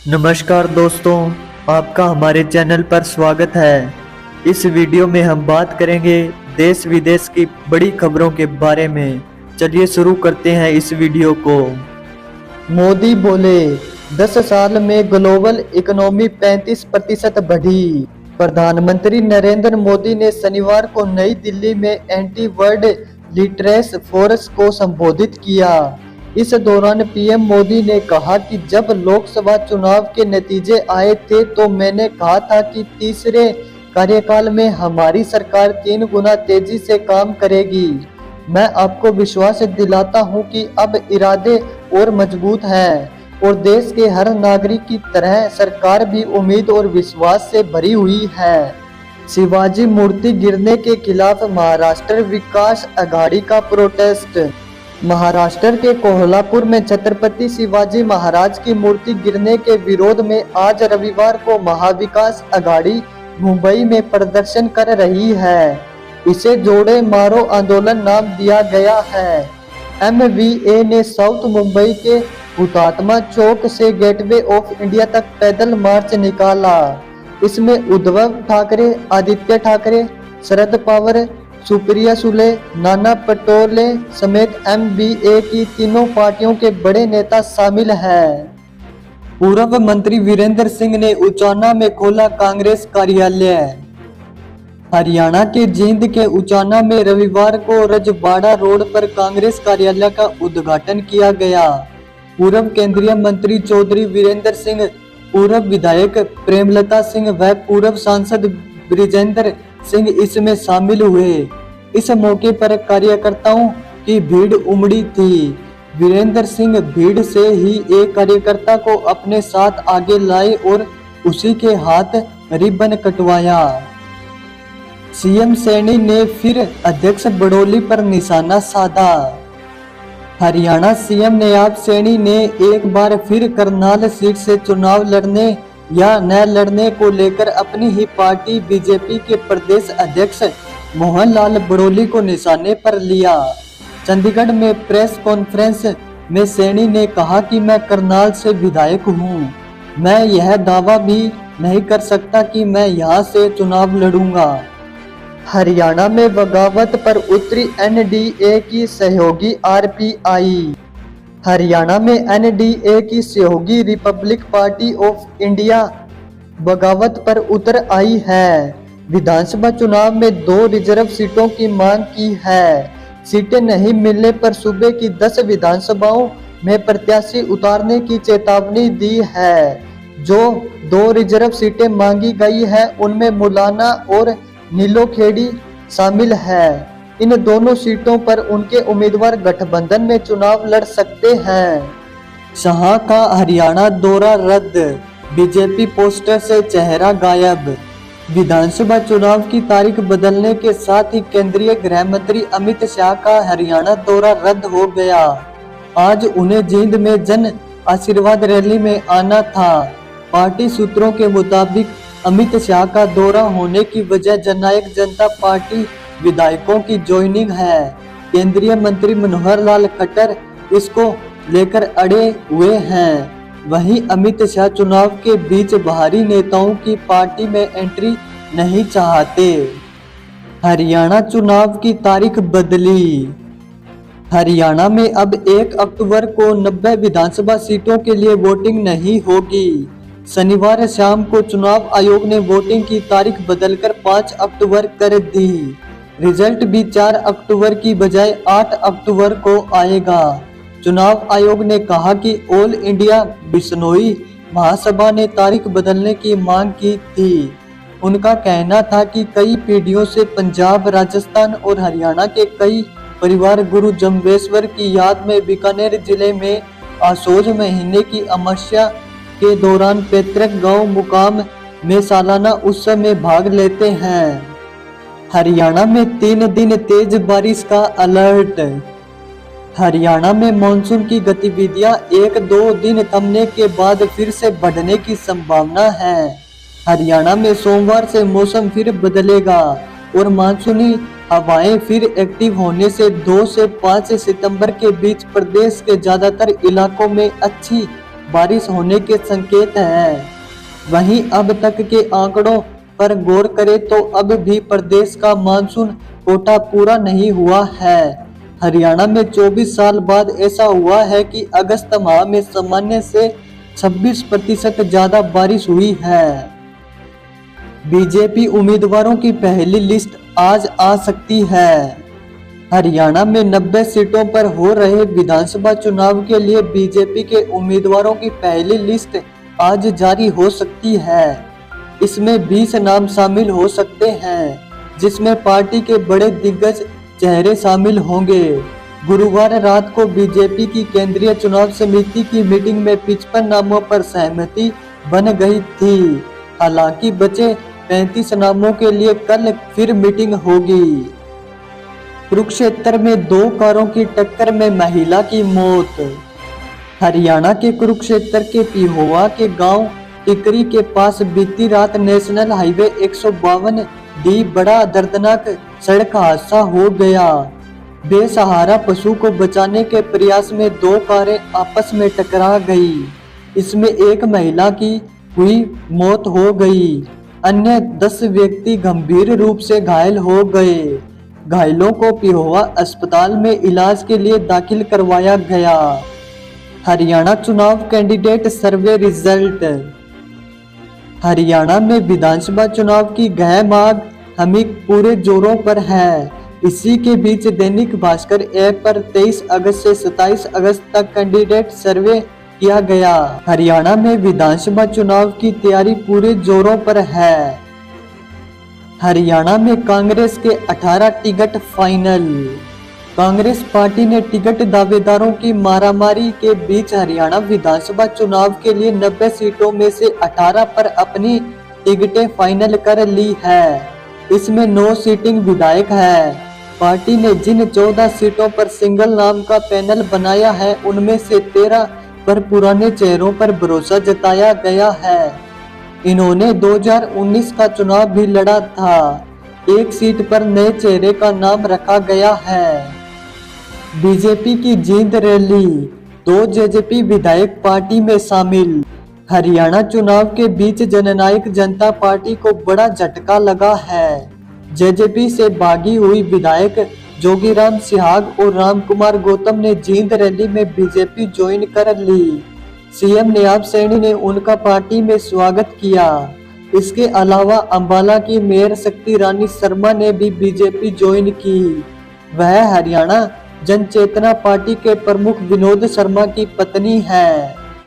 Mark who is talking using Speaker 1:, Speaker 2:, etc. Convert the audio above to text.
Speaker 1: नमस्कार दोस्तों, आपका हमारे चैनल पर स्वागत है। इस वीडियो में हम बात करेंगे देश विदेश की बड़ी खबरों के बारे में। चलिए शुरू करते हैं इस वीडियो को। मोदी बोले 10 साल में ग्लोबल इकोनॉमी 35% बढ़ी। प्रधानमंत्री नरेंद्र मोदी ने शनिवार को नई दिल्ली में एंटी वर्ल्ड लिटरेस फोरस को संबोधित किया। इस दौरान पीएम मोदी ने कहा कि जब लोकसभा चुनाव के नतीजे आए थे तो मैंने कहा था कि तीसरे कार्यकाल में हमारी सरकार 3 गुना तेजी से काम करेगी। मैं आपको विश्वास दिलाता हूं कि अब इरादे और मजबूत हैं और देश के हर नागरिक की तरह सरकार भी उम्मीद और विश्वास से भरी हुई है। शिवाजी मूर्ति गिरने के खिलाफ महाराष्ट्र विकास अघाड़ी का प्रोटेस्ट। महाराष्ट्र के कोल्हापुर में छत्रपति शिवाजी महाराज की मूर्ति गिरने के विरोध में आज रविवार को महाविकास अघाड़ी मुंबई में प्रदर्शन कर रही है। इसे जोड़े मारो आंदोलन नाम दिया गया है। एमवीए ने साउथ मुंबई के हुतात्मा चौक से गेटवे ऑफ इंडिया तक पैदल मार्च निकाला। इसमें उद्धव ठाकरे, आदित्य ठाकरे, शरद पवार, सुप्रिया सुले, नाना पटोले समेत एमवीए की तीनों पार्टियों के बड़े नेता शामिल हैं। पूर्व मंत्री वीरेंद्र सिंह ने उचाना में खोला कांग्रेस कार्यालय। हरियाणा के जींद के उचाना में रविवार को रजवाड़ा रोड पर कांग्रेस कार्यालय का उद्घाटन किया गया। पूर्व केंद्रीय मंत्री चौधरी वीरेंद्र सिंह, पूर्व विधायक प्रेमलता सिंह व पूर्व सांसद ब्रिजेंद्र सिंह इसमें शामिल हुए। इस मौके पर कार्यकर्ताओं की भीड़ उमड़ी थी। वीरेंद्र सिंह भीड़ से ही एक कार्यकर्ता को अपने साथ आगे लाए और उसी के हाथ रिबन कटवाया। सीएम सैनी ने फिर अध्यक्ष बड़ोली पर निशाना साधा। हरियाणा सीएम नयाब सैनी ने एक बार फिर करनाल सीट से चुनाव लड़ने या न लड़ने को लेकर अपनी ही पार्टी बीजेपी के प्रदेश अध्यक्ष मोहन लाल बड़ोली को निशाने पर लिया। चंडीगढ़ में प्रेस कॉन्फ्रेंस में सैनी ने कहा कि मैं करनाल से विधायक हूं। मैं यह दावा भी नहीं कर सकता कि मैं यहां से चुनाव लड़ूंगा। हरियाणा में बगावत पर उतरी एनडीए की सहयोगी आरपीआई। हरियाणा में एनडीए की सहयोगी रिपब्लिक पार्टी ऑफ इंडिया बगावत पर उतर आई है। विधानसभा चुनाव में 2 रिजर्व सीटों की मांग की है। सीटें नहीं मिलने पर सूबे की 10 विधानसभाओं में प्रत्याशी उतारने की चेतावनी दी है। जो 2 रिजर्व सीटें मांगी गई है उनमें मुलाना और नीलोखेड़ी शामिल है। इन दोनों सीटों पर उनके उम्मीदवार गठबंधन में चुनाव लड़ सकते हैं। शाह का हरियाणा दौरा रद्द, बीजेपी पोस्टर से चेहरा गायब। विधानसभा चुनाव की तारीख बदलने के साथ ही केंद्रीय गृह मंत्री अमित शाह का हरियाणा दौरा रद्द हो गया। आज उन्हें जींद में जन आशीर्वाद रैली में आना था। पार्टी सूत्रों के मुताबिक अमित शाह का दौरा होने की वजह जननायक जनता पार्टी विधायकों की ज्वाइनिंग है। केंद्रीय मंत्री मनोहर लाल खट्टर इसको लेकर अड़े हुए हैं। वहीं अमित शाह चुनाव के बीच बाहरी नेताओं की पार्टी में एंट्री नहीं चाहते। हरियाणा चुनाव की तारीख बदली। हरियाणा में अब 1 अक्टूबर को 90 विधानसभा सीटों के लिए वोटिंग नहीं होगी। शनिवार शाम को चुनाव आयोग ने वोटिंग की तारीख बदलकर 5 अक्टूबर कर दी। रिजल्ट भी 4 अक्टूबर की बजाय 8 अक्टूबर को आएगा। चुनाव आयोग ने कहा कि ऑल इंडिया बिश्नोई महासभा ने तारीख बदलने की मांग की थी। उनका कहना था कि कई पीढ़ियों से पंजाब, राजस्थान और हरियाणा के कई परिवार गुरु जम्बेश्वर की याद में बीकानेर जिले में आशोज महीने की अमावस्या के दौरान पैतृक गांव मुकाम में सालाना उत्सव में भाग लेते हैं। हरियाणा में 3 दिन तेज बारिश का अलर्ट। हरियाणा में मानसून की गतिविधियां 1-2 दिन थमने के बाद फिर से बढ़ने की संभावना है। हरियाणा में सोमवार से मौसम फिर बदलेगा और मानसूनी हवाएं फिर एक्टिव होने से 2 से 5 सितंबर के बीच प्रदेश के ज्यादातर इलाकों में अच्छी बारिश होने के संकेत हैं। वहीं अब तक के आंकड़ों पर गौर करें तो अब भी प्रदेश का मानसून कोटा पूरा नहीं हुआ है। हरियाणा में 24 साल बाद ऐसा हुआ है कि अगस्त माह में सामान्य से 26% ज्यादा बारिश हुई है। बीजेपी उम्मीदवारों की पहली लिस्ट आज आ सकती है। हरियाणा में 90 सीटों पर हो रहे विधानसभा चुनाव के लिए बीजेपी के उम्मीदवारों की पहली लिस्ट आज जारी हो सकती है। इसमें 20 नाम शामिल हो सकते हैं, जिसमें पार्टी के बड़े दिग्गज चेहरे शामिल होंगे। गुरुवार रात को बीजेपी की केंद्रीय चुनाव समिति की मीटिंग में 55 नामों पर सहमति बन गई थी। हालांकि बचे 35 नामों के लिए कल फिर मीटिंग होगी। कुरुक्षेत्र में 2 कारों की टक्कर में महिला की मौत। हरियाणा के कुरुक्षेत्र के पिहोवा के गांव टिकरी के पास बीती रात नेशनल हाईवे 152 डी बड़ा दर्दनाक सड़क हादसा हो गया। बेसहारा पशु को बचाने के प्रयास में 2 कारें आपस में टकरा गई। इसमें एक महिला की हुई मौत हो गई। अन्य 10 व्यक्ति गंभीर रूप से घायल हो गए। घायलों को पिहोवा अस्पताल में इलाज के लिए दाखिल करवाया गया। हरियाणा चुनाव कैंडिडेट सर्वे रिजल्ट। हरियाणा में विधानसभा चुनाव की गहमाग हमी पूरे जोरों पर है। इसी के बीच दैनिक भास्कर ऐप पर 23 अगस्त से 27 अगस्त तक कैंडिडेट सर्वे किया गया। हरियाणा में विधानसभा चुनाव की तैयारी पूरे जोरों पर है। हरियाणा में कांग्रेस के 18 टिकट फाइनल। कांग्रेस पार्टी ने टिकट दावेदारों की मारामारी के बीच हरियाणा विधानसभा चुनाव के लिए 90 सीटों में से 18 पर अपनी टिकटें फाइनल कर ली है। इसमें 9 सीटिंग विधायक है। पार्टी ने जिन 14 सीटों पर सिंगल नाम का पैनल बनाया है, उनमें से 13 पर पुराने चेहरों पर भरोसा जताया गया है। इन्होंने 2019 का चुनाव भी लड़ा था। एक सीट पर नए चेहरे का नाम रखा गया है। बीजेपी की जींद रैली, 2 जेजेपी विधायक पार्टी में शामिल। हरियाणा चुनाव के बीच जननायक जनता पार्टी को बड़ा झटका लगा है। जेजेपी से भागी हुई विधायक जोगीराम सिहाग और रामकुमार गौतम ने जींद रैली में बीजेपी ज्वाइन कर ली। सीएम नायब सैनी ने उनका पार्टी में स्वागत किया। इसके अलावा अंबाला की मेयर शक्ति रानी शर्मा ने भी बीजेपी ज्वाइन की। वह हरियाणा जन चेतना पार्टी के प्रमुख विनोद शर्मा की पत्नी है।